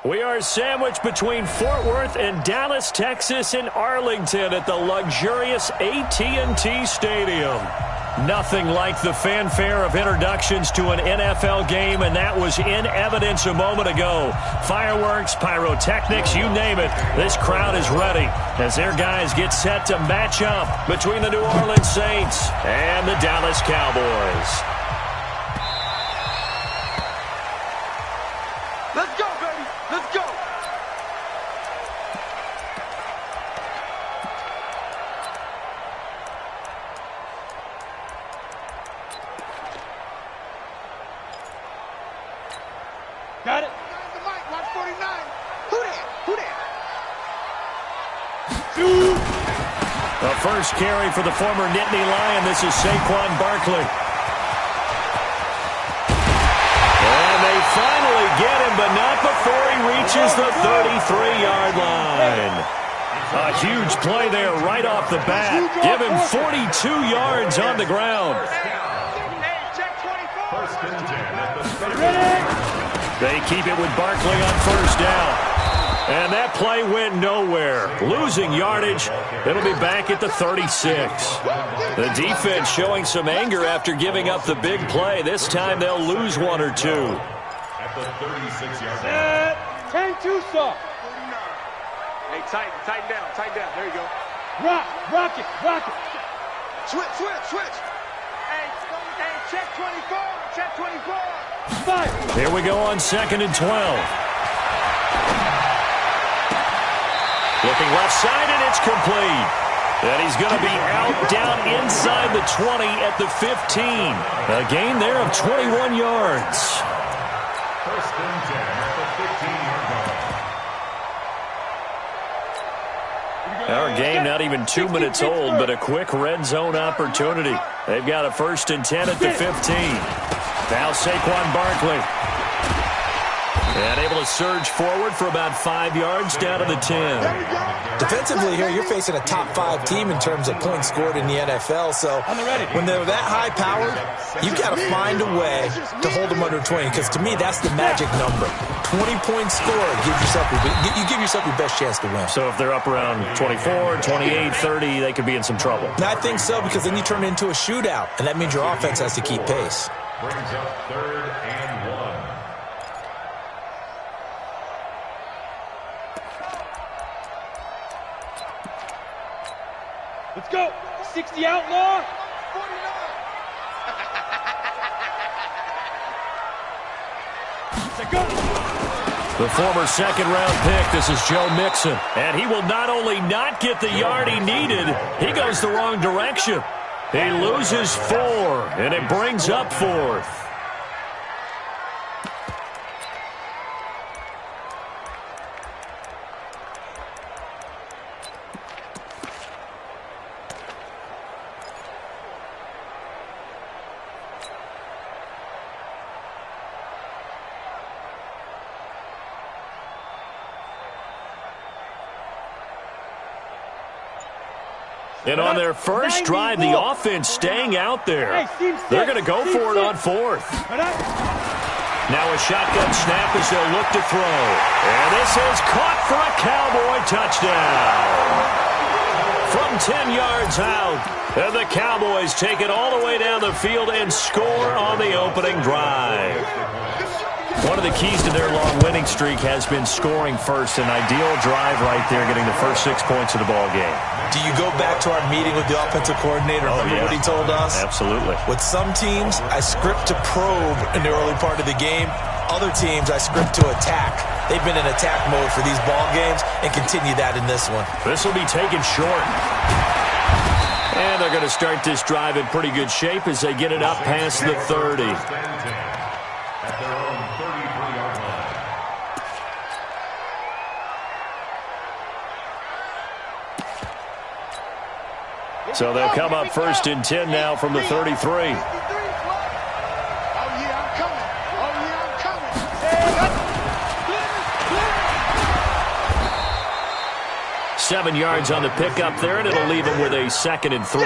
We are sandwiched between Fort Worth and Dallas, Texas, and Arlington at the luxurious AT&T Stadium. Nothing like the fanfare of introductions to an NFL game, and that was in evidence a moment ago. Fireworks, pyrotechnics, you name it. This crowd is ready as their guys get set to match up between the New Orleans Saints and the Dallas Cowboys. Let's go, baby. Let's go. Got it. The mic, watch 49. Who that? Who that? The first carry for the former Nittany Lion. This is Saquon Barkley. And they finally get him, but not before he reaches the 33-yard line. A huge play there right off the bat. Give him 42 yards on the ground. They keep it with Barkley on first down. And that play went nowhere. Losing yardage. It'll be back at the 36. The defense showing some anger after giving up the big play. This time they'll lose one or two. At the 36-yard line. 10-2 soft. Hey, tighten down. There you go. Rock it. Switch. Hey, check 24. Here we go on 2nd and 12. Looking left side, and it's complete. And he's going to be out down inside the 20 at the 15. A gain there of 21 yards. First and 10 at the 15-yard line. Our game not even 2 minutes old, but a quick red zone opportunity. They've got a 1st and 10 at the 15. Now Saquon Barkley. And able to surge forward for about 5 yards down to the 10. Defensively here, you're facing a top 5 team in terms of points scored in the NFL. So when they're that high powered, you've got to find a way to hold them under 20. Because to me, that's the magic number. 20 points scored. You give yourself your best chance to win. So if they're up around 24, 28, 30, they could be in some trouble. I think so, because then you turn it into a shootout. And that means your offense has to keep pace. Brings up 3rd and 1. Let's go. 60 outlaw. 49. The former second-round pick, this is Joe Mixon. And he will not only not get the yard he needed, he goes the wrong direction. He loses 4, and it brings up 4th. And on their first drive, the offense staying out there. They're going to go for it on 4th. Now a shotgun snap as they'll look to throw. And this is caught for a Cowboy touchdown. From 10 yards out. And the Cowboys take it all the way down the field and score on the opening drive. One of the keys to their long winning streak has been scoring first. An ideal drive right there, getting the first 6 points of the ball game. Do you go back to our meeting with the offensive coordinator? Remember what he told us? Absolutely. With some teams, I script to probe in the early part of the game. Other teams, I script to attack. They've been in attack mode for these ball games and continue that in this one. This will be taken short. And they're going to start this drive in pretty good shape as they get it up past the 30. At their own 33-yard line. So they'll come up 1st and 10 now from the 33. Seven yards on the pickup there, and it'll leave them with a 2nd and 3.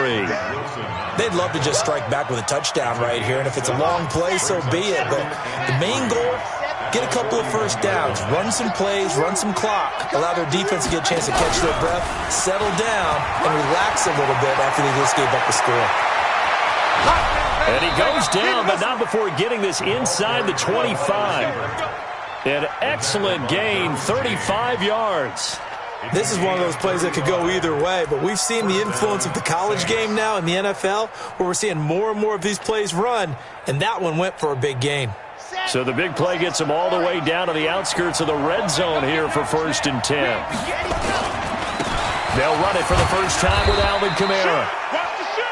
They'd love to just strike back with a touchdown right here, and if it's a long play, so be it. But the main goal, get a couple of first downs, run some plays, run some clock, allow their defense to get a chance to catch their breath, settle down, and relax a little bit after they just gave up the score. And he goes down, but not before getting this inside the 25. An excellent gain, 35 yards. This is one of those plays that could go either way, but we've seen the influence of the college game now in the NFL, where we're seeing more and more of these plays run, and that one went for a big gain. So the big play gets them all the way down to the outskirts of the red zone here for 1st and 10. They'll run it for the first time with Alvin Kamara.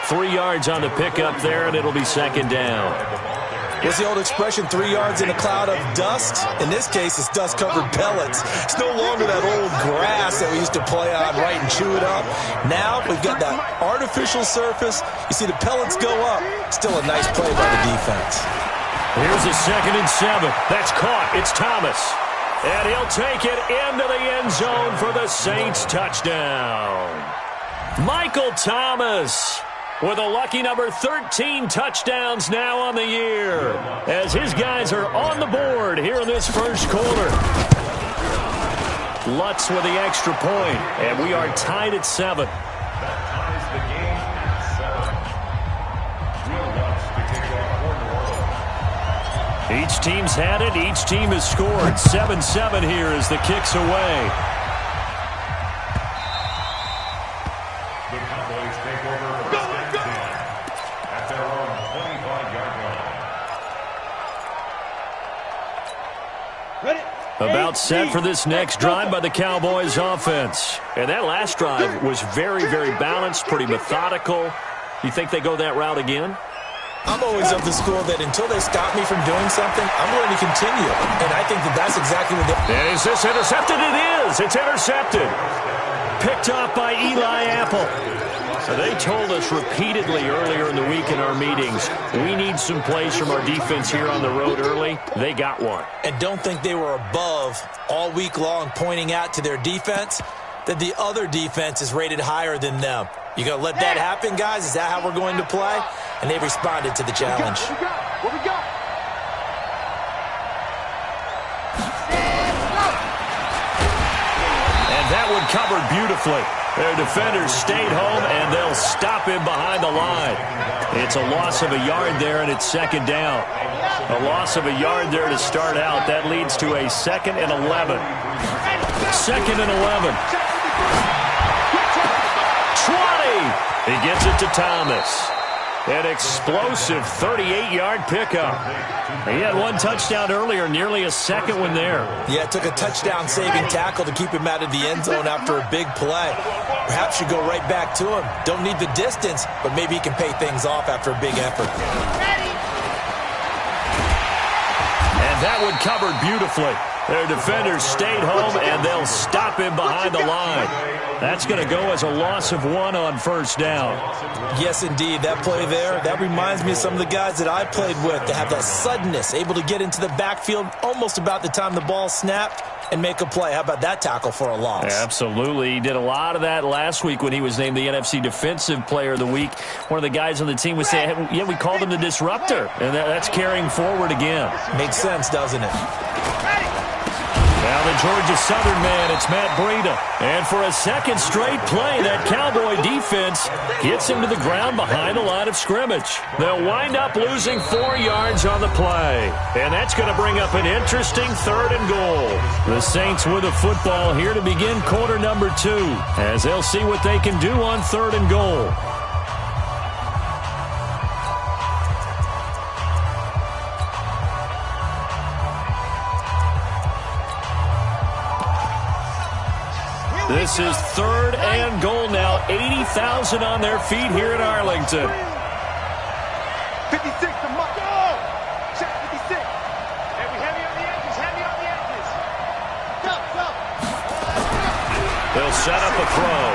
3 yards on the pickup there, and it'll be 2nd down. What's the old expression, 3 yards in a cloud of dust? In this case, it's dust-covered pellets. It's no longer that old grass that we used to play on, right, and chew it up. Now we've got that artificial surface. You see the pellets go up. Still a nice play by the defense. Here's a 2nd and 7. That's caught. It's Thomas. And he'll take it into the end zone for the Saints touchdown. Michael Thomas with a lucky number 13 touchdowns now on the year, as his guys are on the board here in this first quarter. Lutz with the extra point, and we are tied at 7. That ties the game at 7. Will Lutz, the kickoff for New Orleans. Each team's had it. Each team has scored. 7-7 here as the kick's away. The Cowboys take over first and 10 at their own 25-yard line. Ready? About set for this next drive by the Cowboys offense. And that last drive was very, very balanced, pretty methodical. You think they go that route again? I'm always of the school that until they stop me from doing something, I'm going to continue. And I think that that's exactly what they... And is this intercepted? It is. It's intercepted. Picked off by Eli Apple. So they told us repeatedly earlier in the week in our meetings, we need some plays from our defense here on the road early. They got one. And don't think they were above all week long pointing out to their defense that the other defense is rated higher than them. You going to let that happen, guys? Is that how we're going to play? And they responded to the challenge. What we got? And that one covered beautifully. Their defenders stayed home, and they'll stop him behind the line. It's a loss of a yard there, and it's 2nd down. A loss of a yard there to start out. That leads to a 2nd and 11. 2nd and 11. 20. He gets it to Thomas. An explosive 38-yard pickup. He had one touchdown earlier, nearly a second one there. Yeah, it took a touchdown-saving tackle to keep him out of the end zone after a big play. Perhaps you go right back to him. Don't need the distance, but maybe he can pay things off after a big effort. And that one covered beautifully. Their defenders stayed home, and they'll stop him behind the line. That's going to go as a loss of 1 on 1st down. Yes, indeed. That play there, that reminds me of some of the guys that I played with to have that suddenness, able to get into the backfield almost about the time the ball snapped and make a play. How about that tackle for a loss? Absolutely. He did a lot of that last week when he was named the NFC Defensive Player of the Week. One of the guys on the team was saying, yeah, we called him the disruptor. And that's carrying forward again. Makes sense, doesn't it? Now the Georgia Southern man, it's Matt Breida. And for a second straight play, that Cowboy defense gets him to the ground behind the line of scrimmage. They'll wind up losing 4 yards on the play. And that's going to bring up an interesting 3rd and goal. The Saints with the football here to begin quarter number 2, as they'll see what they can do on 3rd and goal. This is 3rd and goal now. 80,000 on their feet here in Arlington. 56 to Mark. Go! Check 56. And we heavy on the edges. Heavy on the edges. Go, go. They'll set up a throw.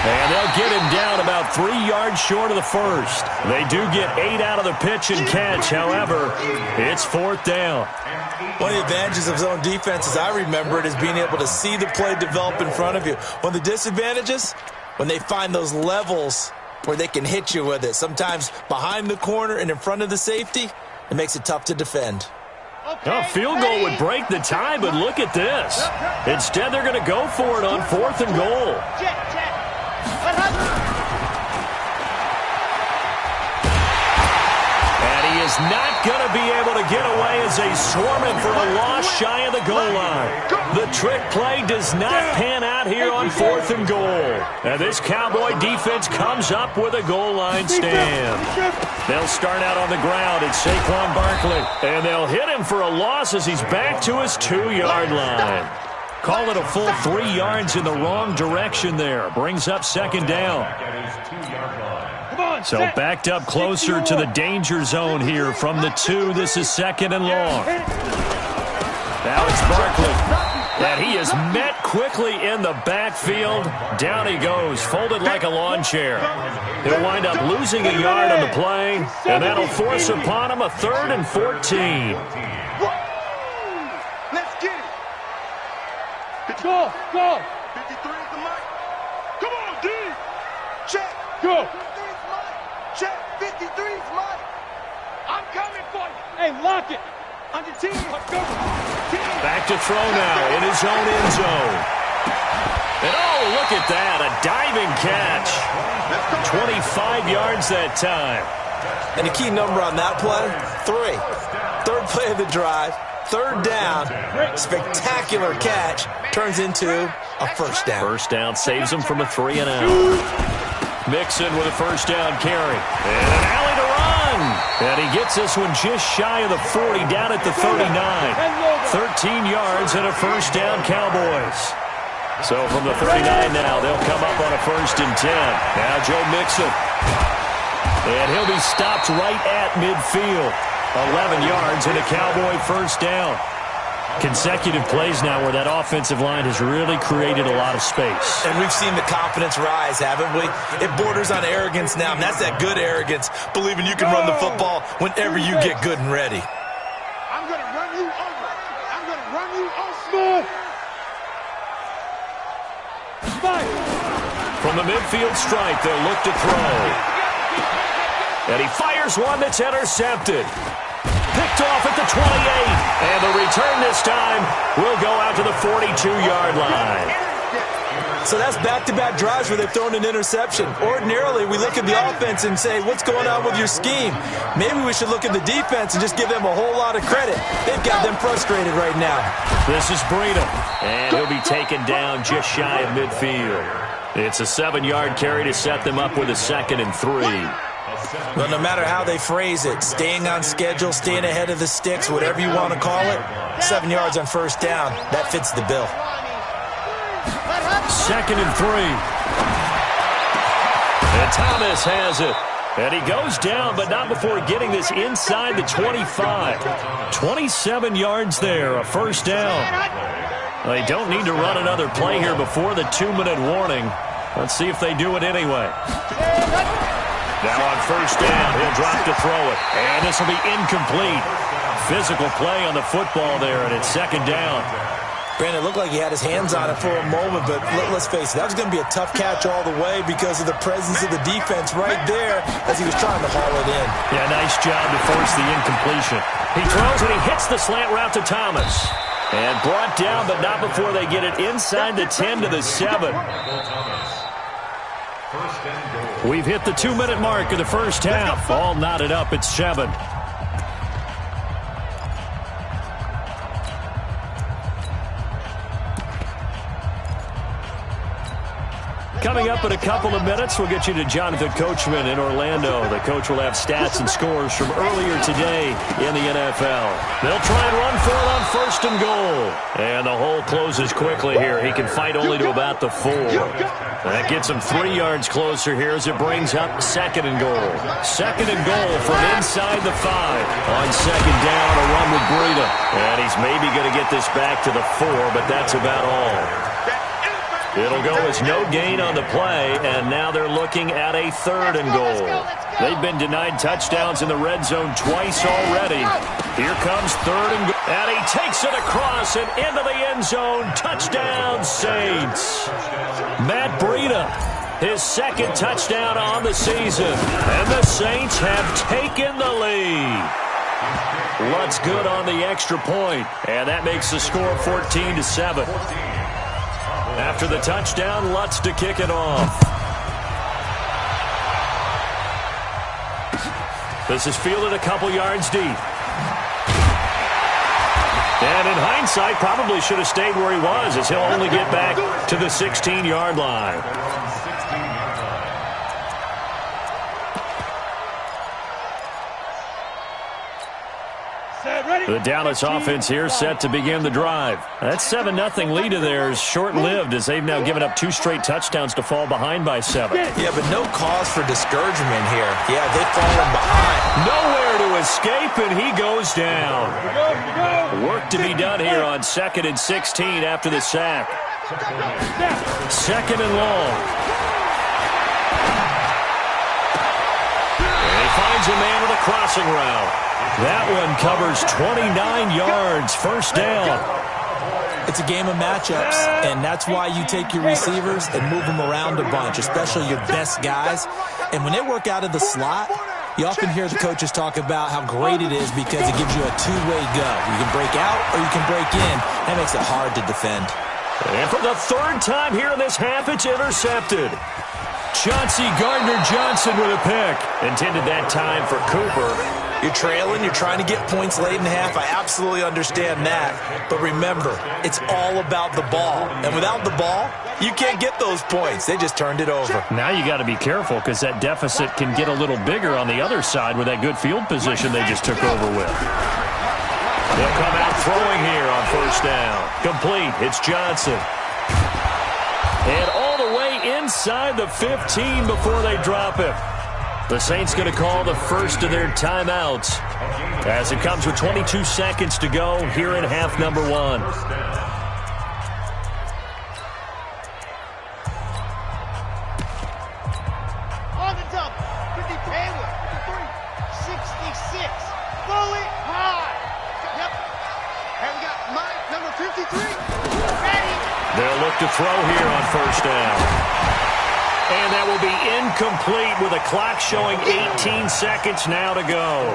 And they'll get him down about 3 yards short of the first. They do get 8 out of the pitch and catch. However, it's 4th down. One of the advantages of zone defense, as I remember it, is being able to see the play develop in front of you. One of the disadvantages, when they find those levels where they can hit you with it. Sometimes behind the corner and in front of the safety, it makes it tough to defend. A field goal would break the tie, but look at this. Instead, they're going to go for it on 4th and goal. And he is not going to be able to get away as they swarm him for a loss shy of the goal line. The trick play does not pan out here on 4th and goal. And this Cowboy defense comes up with a goal line stand. They'll start out on the ground. It's Saquon Barkley. And they'll hit him for a loss as he's back to his 2-yard line. Call it a full 3 yards in the wrong direction there. Brings up 2nd down. So backed up closer to the danger zone here from the 2. This is 2nd and long. Now it's Barkley. And he is met quickly in the backfield. Down he goes, folded like a lawn chair. He'll wind up losing a yard on the play, and that'll force upon him a 3rd and 14. Let's get it. Go, go. 53 is the mic. Come on, D. Check. Go. 53 is mine. Check. 53 is mine. I'm coming for you. Hey, lock it. On your team. Go. Back to throw now in his own end zone. And oh, look at that, a diving catch. 25 yards that time. And the key number on that play, 3. 3rd play of the drive, 3rd down, spectacular catch, turns into a 1st down. 1st down saves him from a 3 and out. Mixon with a 1st down carry. And an alley to run. And he gets this one just shy of the 40, down at the 39. 13 yards and a 1st down, Cowboys. So from the 39 now, they'll come up on a 1st and 10. Now Joe Mixon. And he'll be stopped right at midfield. 11 yards and a Cowboy 1st down. Consecutive plays now where that offensive line has really created a lot of space. And we've seen the confidence rise, haven't we? It borders on arrogance now, and that's that good arrogance, believing you can run the football whenever you get good and ready. I'm going to run you over. I'm going to run you over. From the midfield stripe, they'll look to throw. And he fires one that's intercepted. Picked off at the 28. And the return this time will go out to the 42-yard line. So that's back-to-back drives where they've thrown an interception. Ordinarily, we look at the offense and say, what's going on with your scheme? Maybe we should look at the defense and just give them a whole lot of credit. They've got them frustrated right now. This is Breida. And he'll be taken down just shy of midfield. It's a 7-yard carry to set them up with a 2nd and 3. Well, no matter how they phrase it, staying on schedule, staying ahead of the sticks, whatever you want to call it, 7 yards on 1st down, that fits the bill. 2nd and 3. And Thomas has it. And he goes down, but not before getting this inside the 25. 27 yards there, a 1st down. They don't need to run another play here before the 2-minute warning. Let's see if they do it anyway. Now on 1st down, he'll drop to throw it. And this will be incomplete. Physical play on the football there, and it's 2nd down. Brandon, it looked like he had his hands on it for a moment, but let's face it, that was going to be a tough catch all the way because of the presence of the defense right there as he was trying to haul it in. Yeah, nice job to force the incompletion. He throws and he hits the slant route to Thomas. And brought down, but not before they get it inside the 10 to the 7. We've hit the 2-minute mark of the 1st half. All knotted up at 7. Coming up in a couple of minutes, we'll get you to Jonathan Coachman in Orlando. The coach will have stats and scores from earlier today in the NFL. They'll try and run for it on 1st and goal. And the hole closes quickly here. He can fight only to about the 4. That gets him 3 yards closer here as it brings up 2nd and goal. 2nd and goal from inside the 5. On 2nd down, a run with Breida. And he's maybe going to get this back to the 4, but that's about all. It'll go as no gain on the play, and now they're looking at a 3rd and goal. They've been denied touchdowns in the red zone twice already. Here comes 3rd and goal. And he takes it across and into the end zone. Touchdown, Saints. Matt Breida, his 2nd touchdown on the season. And the Saints have taken the lead. Lutz good on the extra point, and that makes the score 14-7. After the touchdown, Lutz to kick it off. This is fielded a couple yards deep. And in hindsight, probably should have stayed where he was, as he'll only get back to the 16-yard line. The Dallas offense here set to begin the drive. That 7-0 lead of theirs short-lived, as they've now given up 2 straight touchdowns to fall behind by 7. Yeah, but no cause for discouragement here. Yeah, they've fallen behind. Nowhere to escape, and he goes down. Work to be done here on 2nd and 16 after the sack. 2nd and long. And he finds a man with a crossing route. That one covers 29 yards, first down. It's a game of matchups, and that's why you take your receivers and move them around a bunch, especially your best guys. And when they work out of the slot, you often hear the coaches talk about how great it is because it gives you a two-way go. You can break out or you can break in. That makes it hard to defend. And for the 3rd time here in this half, it's intercepted. Chauncey Gardner-Johnson with a pick. Intended that time for Cooper. You're trailing, you're trying to get points late in half. I absolutely understand that. But remember, it's all about the ball. And without the ball, you can't get those points. They just turned it over. Now you got to be careful because that deficit can get a little bigger on the other side with that good field position they just took over with. They'll come out throwing here on 1st down. Complete. It's Johnson. And all the way inside the 15 before they drop him. The Saints going to call the first of their timeouts as it comes with 22 seconds to go here in half number 1. On the dump, 50 Taylor, 366, fully high. Yep. And we got Mike, number 53, ready. They'll look to throw here on 1st down. And that will be incomplete with a clock showing 18 seconds now to go.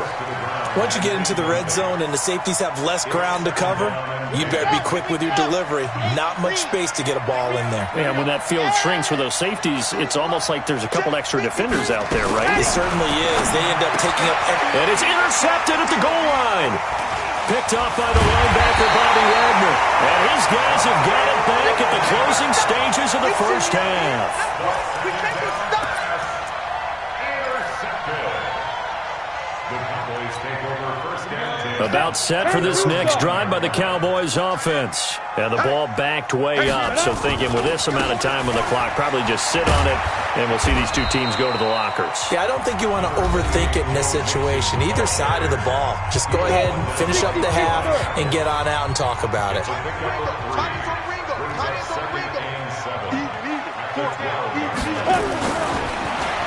Once you get into the red zone and the safeties have less ground to cover, you better be quick with your delivery. Not much space to get a ball in there. Yeah, when that field shrinks with those safeties, it's almost like there's a couple extra defenders out there, right? It certainly is. They end up taking up... And it's intercepted at the goal line. Picked off by the linebacker, Bobby Wagner. And his guys have got it back at the closing stages of the 1st half. About set for this next drive by the Cowboys offense. And the ball backed way up. So thinking with this amount of time on the clock, probably just sit on it, and we'll see these two teams go to the lockers. Yeah, I don't think you want to overthink it in this situation. Either side of the ball. Just go ahead and finish up the half and get on out and talk about it.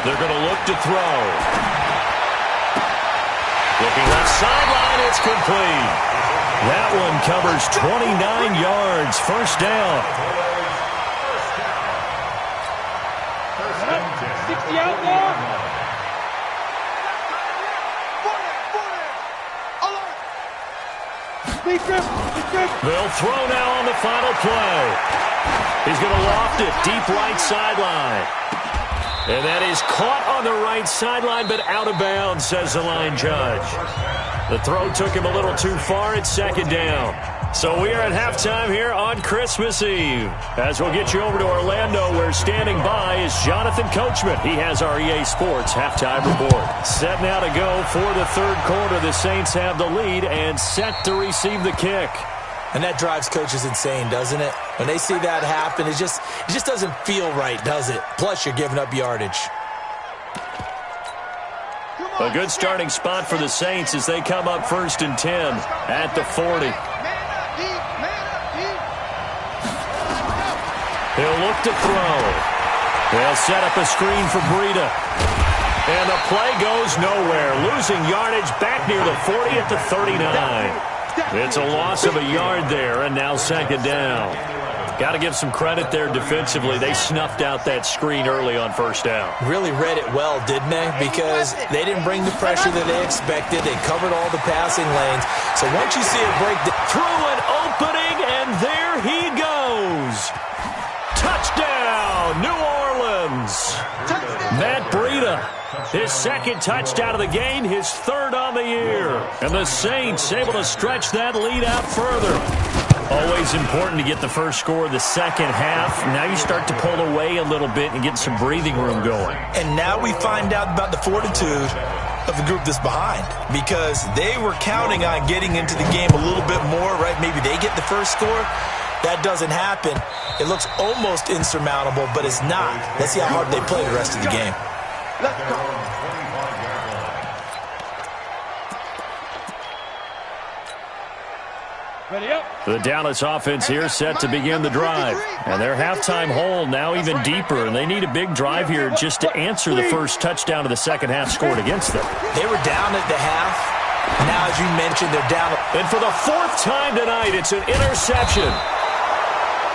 They're going to look to throw. Looking left sideline, it's complete. That one covers 29 yards, first down. 60 out there. They'll throw now on the final play. He's going to loft it deep right sideline. And that is caught on the right sideline, but out of bounds, says the line judge. The throw took him a little too far at 2nd down. So we are at halftime here on Christmas Eve. As we'll get you over to Orlando, where standing by is Jonathan Coachman. He has our EA Sports halftime report. Set now to go for the 3rd quarter. The Saints have the lead and set to receive the kick. And that drives coaches insane, doesn't it? When they see that happen, it just doesn't feel right, does it? Plus, you're giving up yardage. A good starting spot for the Saints as they come up 1st and 10 at the 40. He'll look to throw. They'll set up a screen for Breida. And the play goes nowhere, losing yardage back near the 40 at the 39. It's a loss of a yard there, and now 2nd down. Got to give some credit there defensively. They snuffed out that screen early on first down. Really read it well, didn't they? Because they didn't bring the pressure that they expected. They covered all the passing lanes. So once you see it break through an opening, and there he goes. Touchdown, New Orleans. Matt Breida, his second touchdown of the game, his third on the year. And the Saints able to stretch that lead out further. Always important to get the first score of the second half. Now you start to pull away a little bit and get some breathing room going. And now we find out about the fortitude of the group that's behind, because they were counting on getting into the game a little bit more, right? Maybe they get the first score. That doesn't happen. It looks almost insurmountable, but it's not. Let's see how hard they play the rest of the game. Let's go. The Dallas offense here set to begin the drive. And their halftime hole now even deeper, and they need a big drive here just to answer the first touchdown of the second half scored against them. They were down at the half. Now, as you mentioned, they're down. And for the fourth time tonight, it's an interception.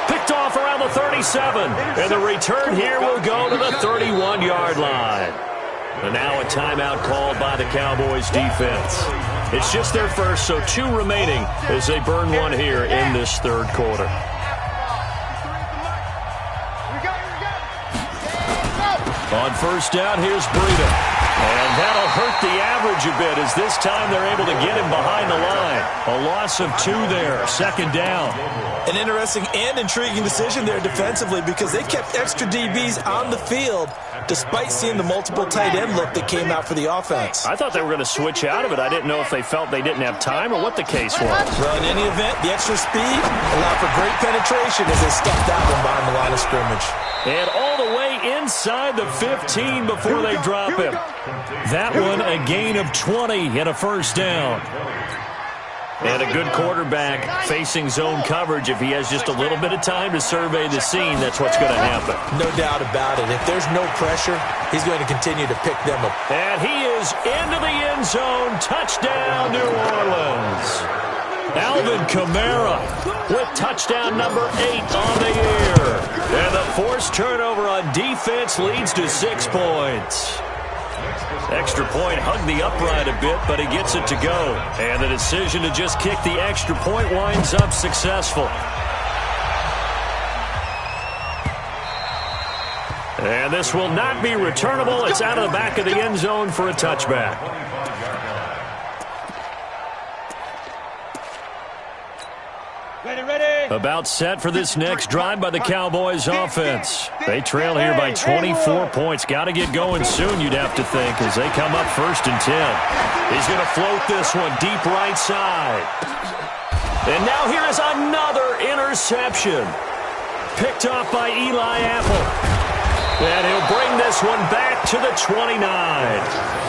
Picked off around the 37. And the return here will go to the 31-yard line. And now a timeout called by the Cowboys defense. It's just their first, so 2 remaining as they burn one here in this third quarter. On first down, here's Breida. And that'll hurt the average a bit, as this time they're able to get him behind the line. A loss of 2 there, second down. An interesting and intriguing decision there defensively, because they kept extra DBs on the field despite seeing the multiple tight end look that came out for the offense. I thought they were going to switch out of it. I didn't know if they felt they didn't have time or what the case was. Well, in any event, the extra speed allowed for great penetration as they stuffed that one behind the line of scrimmage. And all the way inside the 15 before they drop him. That one a gain of 20 and a first down. And a good quarterback facing zone coverage. If he has just a little bit of time to survey the scene, that's what's going to happen. No doubt about it. If there's no pressure, he's going to continue to pick them up. And he is into the end zone. Touchdown, New Orleans. Alvin Kamara with touchdown number 8 on the year. And the forced turnover on defense leads to 6 points. Extra point hugged the upright a bit, but he gets it to go. And the decision to just kick the extra point winds up successful. And this will not be returnable. It's out of the back of the end zone for a touchback. About set for this next drive by the Cowboys offense. They trail here by 24 points. Got to get going soon, you'd have to think, as they come up 1st and 10. He's going to float this one deep right side. And now here is another interception. Picked off by Eli Apple. And he'll bring this one back to the 29.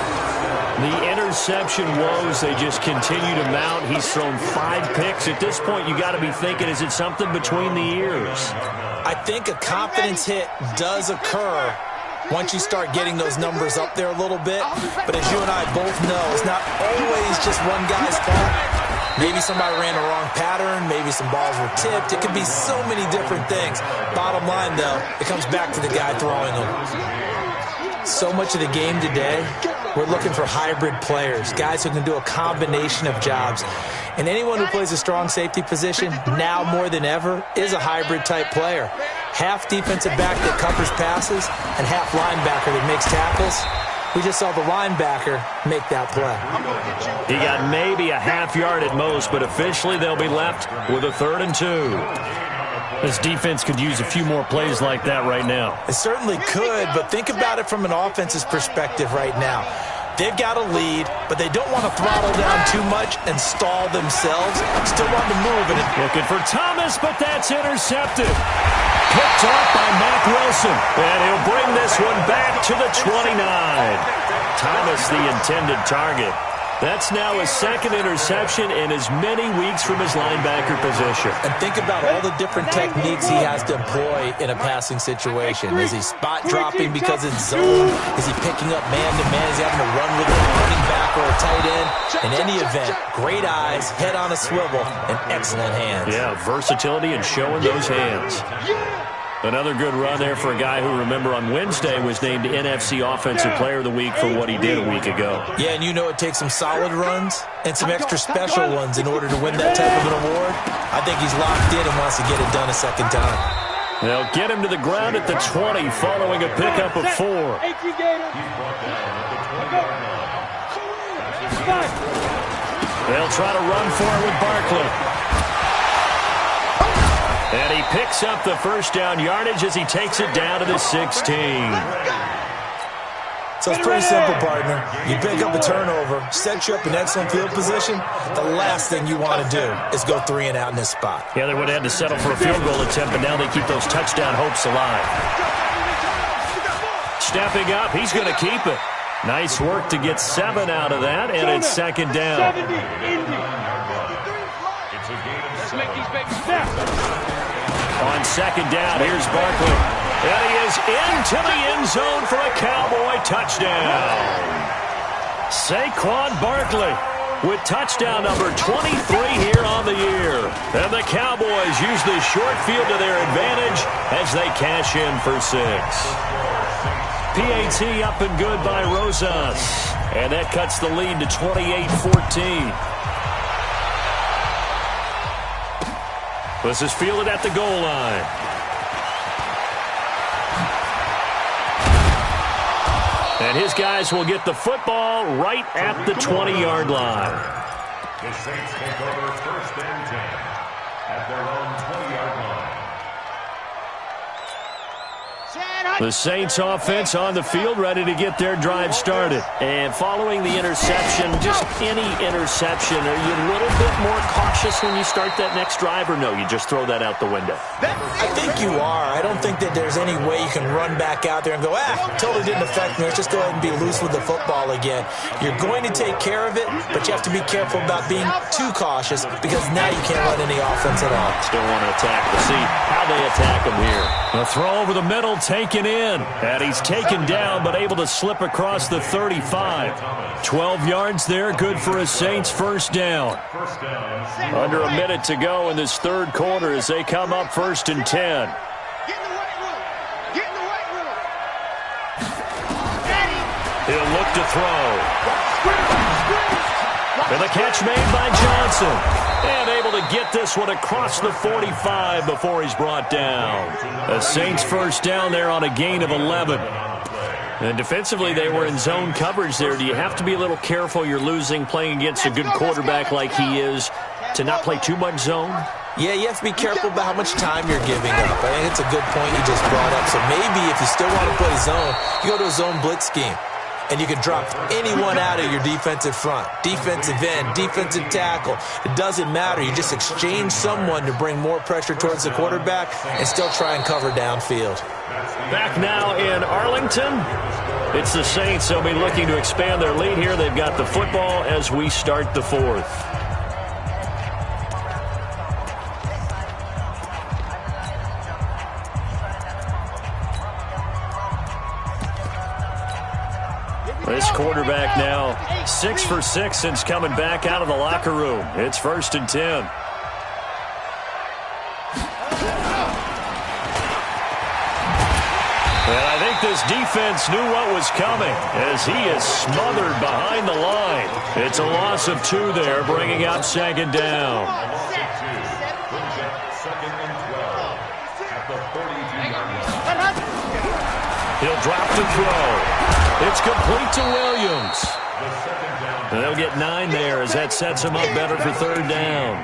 The interception woes, they just continue to mount. He's thrown 5 picks. At this point, you got to be thinking, is it something between the ears? I think a confidence hit does occur once you start getting those numbers up there a little bit. But as you and I both know, it's not always just one guy's fault. Maybe somebody ran a wrong pattern. Maybe some balls were tipped. It could be so many different things. Bottom line, though, it comes back to the guy throwing them. So much of the game today, we're looking for hybrid players, guys who can do a combination of jobs. And anyone who plays a strong safety position, now more than ever, is a hybrid-type player. Half defensive back that covers passes and half linebacker that makes tackles. We just saw the linebacker make that play. He got maybe a half yard at most, but officially they'll be left with a 3rd and 2. This defense could use a few more plays like that right now. It certainly could, but think about it from an offense's perspective right now. They've got a lead, but they don't want to throttle down too much and stall themselves. Still want to move. Looking for Thomas, but that's intercepted. Picked off by Mack Wilson. And he'll bring this one back to the 29. Thomas, the intended target. That's now his second interception in as many weeks from his linebacker position. And think about all the different techniques he has to employ in a passing situation. Is he spot dropping because it's zone? Is he picking up man-to-man? Is he having to run with a running back or a tight end? In any event, great eyes, head on a swivel, and excellent hands. Yeah, versatility and showing those hands. Another good run there for a guy who, remember, on Wednesday was named NFC Offensive Player of the Week for what he did a week ago. Yeah, and you know it takes some solid runs and some extra special ones in order to win that type of an award. I think he's locked in and wants to get it done a second time. They'll get him to the ground at the 20 following a pickup of 4. They'll try to run for it with Barkley. And he picks up the first down yardage as he takes it down to the 16. So it's pretty simple, partner. You pick up a turnover, set you up in excellent field position. The last thing you want to do is go 3 and out in this spot. Yeah, they would have had to settle for a field goal attempt, but now they keep those touchdown hopes alive. Stepping up, he's going to keep it. Nice work to get 7 out of that, and it's second down. Let's make these babies snap. On second down, here's Barkley. And he is into the end zone for a Cowboy touchdown. Saquon Barkley with touchdown number 23 here on the year. And the Cowboys use the short field to their advantage as they cash in for 6. PAT up and good by Rosas. And that cuts the lead to 28-14. This is fielded at the goal line. And his guys will get the football right at the 20-yard line. The Saints take over first and 10 at their own 20-yard line. The Saints offense on the field, ready to get their drive started. And following the interception, just any interception, are you a little bit more cautious when you start that next drive, or no, you just throw that out the window? I think you are. I don't think that there's any way you can run back out there and go, totally didn't affect me. Let's just go ahead and be loose with the football again. You're going to take care of it, but you have to be careful about being too cautious because now you can't run any offense at all. Still want to attack. We'll see how they attack him here. A throw over the middle, taken in. And he's taken down, but able to slip across the 35. 12 yards there, good for a Saints first down. Under a minute to go in this third quarter as they come up first and 10. Get in the white room. Get in the white room. He'll look to throw. And the catch made by Johnson. And able to get this one across the 45 before he's brought down. A Saints first down there on a gain of 11. And defensively, they were in zone coverage there. Do you have to be a little careful? You're losing, playing against a good quarterback like he is, to not play too much zone? Yeah, you have to be careful about how much time you're giving up. I think it's a good point you just brought up. So maybe if you still want to play zone, you go to a zone blitz scheme. And you can drop anyone out of your defensive front. Defensive end, defensive tackle. It doesn't matter. You just exchange someone to bring more pressure towards the quarterback and still try and cover downfield. Back now in Arlington. It's the Saints. They'll be looking to expand their lead here. They've got the football as we start the fourth. This quarterback now 6 for 6 since coming back out of the locker room. It's first and 10. And I think this defense knew what was coming as he is smothered behind the line. It's a loss of 2 there, bringing up second down. He'll drop to throw. It's complete to Williams. And they'll get 9 there as that sets him up better for third down.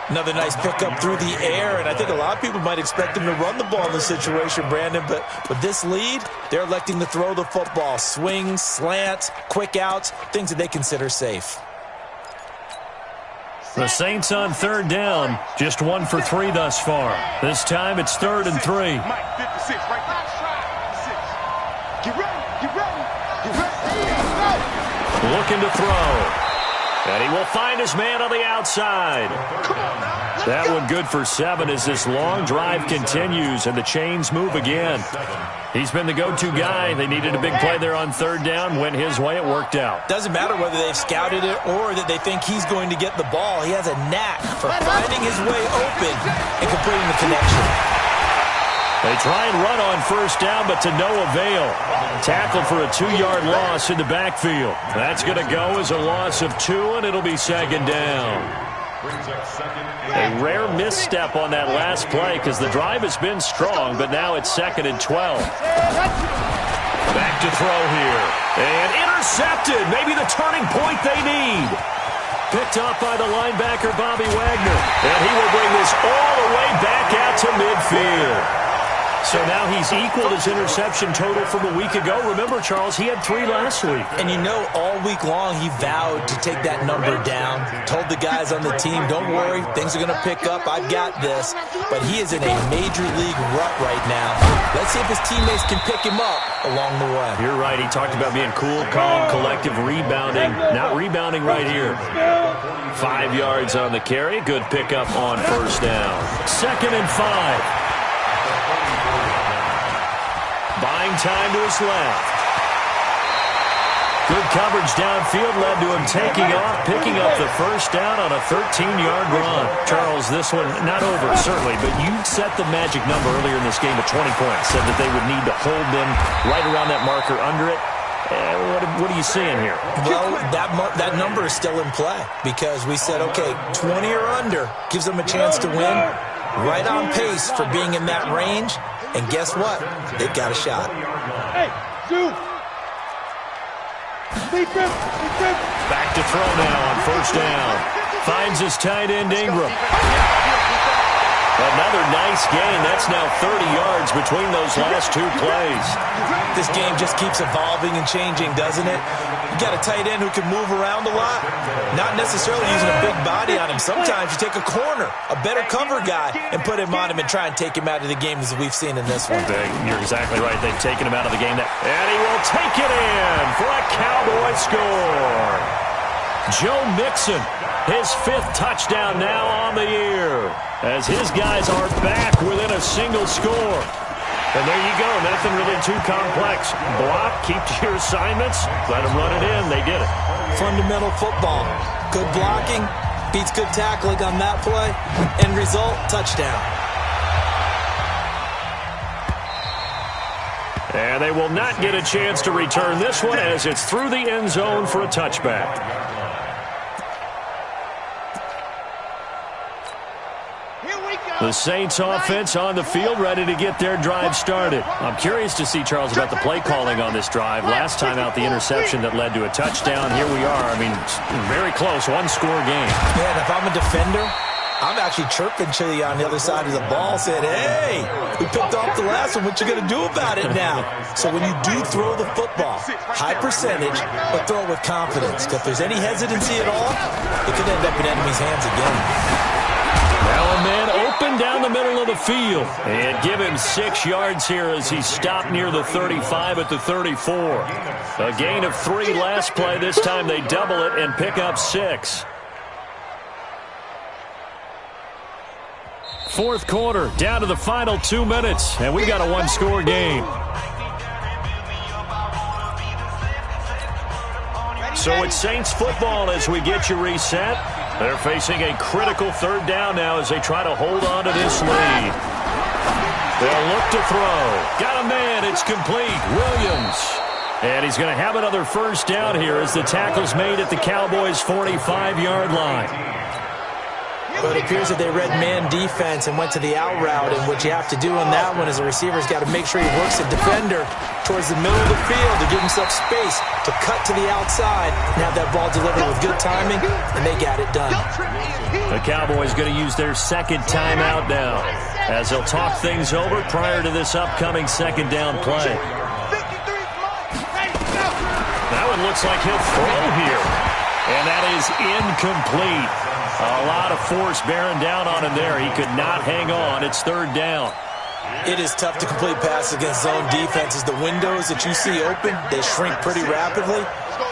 Another nice pickup through the air, and I think a lot of people might expect him to run the ball in this situation, Brandon, but with this lead, they're electing to throw the football. Swings, slants, quick outs, things that they consider safe. The Saints on third down, just 1 for 3 thus far. This time it's 3rd and 3. Mike, 56, right there. Get ready, get ready, get ready. Looking to throw. And he will find his man on the outside. That one good for 7 as this long drive continues and the chains move again. He's been the go-to guy. They needed a big play there on 3rd down. Went his way. It worked out. Doesn't matter whether they've scouted it or that they think he's going to get the ball. He has a knack for finding his way open and completing the connection. They try and run on 1st down, but to no avail. Tackled for a 2-yard loss in the backfield. That's going to go as a loss of 2, and it'll be 2nd down. A rare misstep on that last play because the drive has been strong, but now it's 2nd and 12. Back to throw here. And intercepted. Maybe the turning point they need. Picked up by the linebacker, Bobby Wagner. And he will bring this all the way back out to midfield. So now he's equaled his interception total from a week ago. Remember, Charles, he had 3 last week. And you know, all week long he vowed to take that number down. Told the guys on the team, don't worry, things are going to pick up. I've got this. But he is in a major league rut right now. Let's see if his teammates can pick him up along the way. You're right. He talked about being cool, calm, collective, rebounding. Not rebounding right here. 5 yards on the carry. Good pickup on 1st down. 2nd and 5. Buying time to his left. Good coverage downfield led to him taking off, picking up the 1st down on a 13-yard run. Charles, this one not over, certainly, but you set the magic number earlier in this game at 20 points. Said that they would need to hold them right around that marker under it. What are you seeing here? Well, that number is still in play because we said, okay, 20 or under gives them a chance to win. Right on pace for being in that range. And guess what? They've got a shot. Hey, shoot! Back to throw now on 1st down. Finds his tight end, Ingram. Another nice gain. That's now 30 yards between those last 2 plays. This game just keeps evolving and changing, doesn't it? You got a tight end who can move around a lot. Not necessarily using a big body on him. Sometimes you take a corner, a better cover guy, and put him on him and try and take him out of the game as we've seen in this one. You're exactly right. They've taken him out of the game. And he will take it in for a Cowboy score. Joe Mixon, his 5th touchdown now on the year, as his guys are back within a single score. And there you go, nothing really too complex. Block, keep to your assignments, let them run it in. They did it. Fundamental football. Good blocking, beats good tackling on that play. End result, touchdown. And they will not get a chance to return this one as it's through the end zone for a touchback. The Saints offense on the field, ready to get their drive started. I'm curious to see, Charles, about the play calling on this drive. Last time out, the interception that led to a touchdown. Here we are. I mean, very close, 1-score game. Yeah, and if I'm a defender, I'm actually chirping to you on the other side of the ball, saying, hey, we picked off the last one. What you going to do about it now? So when you do throw the football, high percentage, but throw it with confidence. Because if there's any hesitancy at all, it could end up in enemy's hands again. Now a man open down the middle of the field. And give him 6 yards here as he stopped near the 35 at the 34. A gain of 3 last play. This time they double it and pick up 6. 4th quarter, down to the final 2 minutes. And we've got a 1-score game. So it's Saints football as we get you reset. They're facing a critical 3rd down now as they try to hold on to this lead. They'll look to throw. Got a man. It's complete. Williams. And he's going to have another 1st down here as the tackle's made at the Cowboys' 45-yard line. But it appears that they read man defense and went to the out route, and what you have to do on that one is the receiver's got to make sure he works the defender towards the middle of the field to give himself space to cut to the outside and have that ball delivered with good timing, and they got it done. The Cowboys going to use their 2nd timeout now as they'll talk things over prior to this upcoming 2nd down play. That one looks like he'll throw here, and that is incomplete. A lot of force bearing down on him there. He could not hang on. It's 3rd down. It is tough to complete passes against zone defenses. The windows that you see open, they shrink pretty rapidly.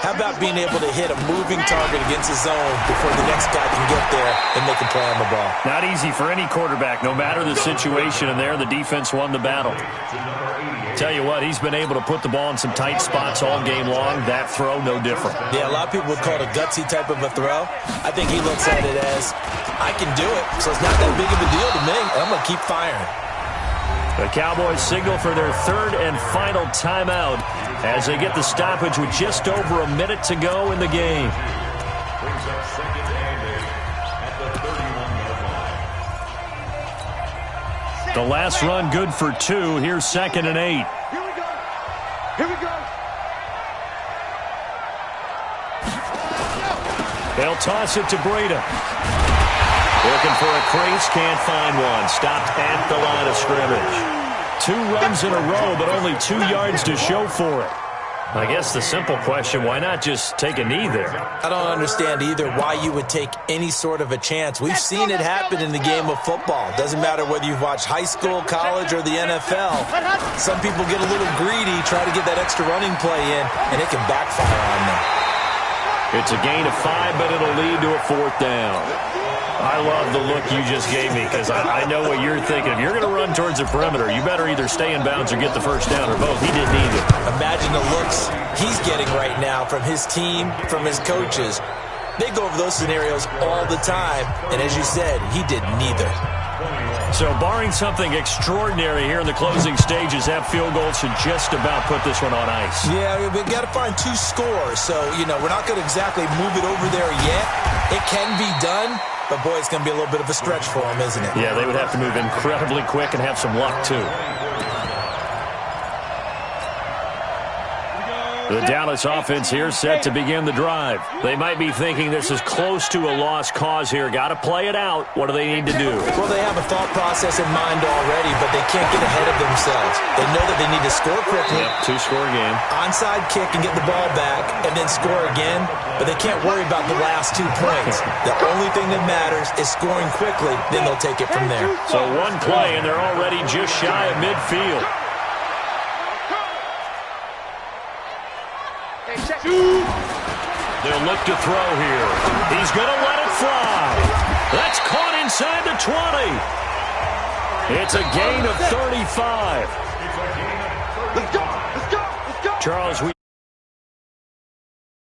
How about being able to hit a moving target against his zone before the next guy can get there and make a play on the ball? Not easy for any quarterback, no matter the situation, and there the defense won the battle. Tell you what, he's been able to put the ball in some tight spots all game long. That throw, no different. Yeah, a lot of people would call it a gutsy type of a throw. I think he looks at it as, I can do it, so it's not that big of a deal to me. I'm going to keep firing. The Cowboys signal for their third and final timeout as they get the stoppage with just over a minute to go in the game. Brings up second and 8 at the 31-yard line. The last run good for 2. Here's second and 8. Here we go. Here we go. They'll toss it to Breda. Looking for a crease, can't find one. Stopped at the line of scrimmage. 2 runs in a row, but only 2 yards to show for it. I guess the simple question, why not just take a knee there? I don't understand either why you would take any sort of a chance. We've seen it happen in the game of football. Doesn't matter whether you've watched high school, college, or the NFL. Some people get a little greedy, try to get that extra running play in, and it can backfire on them. It's a gain of 5, but it'll lead to a 4th down. I love the look you just gave me because I know what you're thinking. If you're going to run towards the perimeter, you better either stay in bounds or get the first down, or both. He didn't either. Imagine the looks he's getting right now from his team, from his coaches. They go over those scenarios all the time, and as you said, he did neither. So barring something extraordinary here in the closing stages, that field goal should just about put this one on ice. Yeah, we've got to find 2 scores. So, we're not going to exactly move it over there yet. It can be done. But, boy, it's going to be a little bit of a stretch for him, isn't it? Yeah, they would have to move incredibly quick and have some luck, too. The Dallas offense here set to begin the drive. They might be thinking this is close to a lost cause here. Got to play it out. What do they need to do? Well, they have a thought process in mind already, but they can't get ahead of themselves. They know that they need to score quickly. Yep, 2-score game. Onside kick and get the ball back and then score again, but they can't worry about the last 2 points. The only thing that matters is scoring quickly, then they'll take it from there. So 1 play, and they're already just shy of midfield. They'll look to throw here. He's going to let it fly. That's caught inside the 20. It's a gain of 35. Let's go. Let's go. Let's go. Charles, we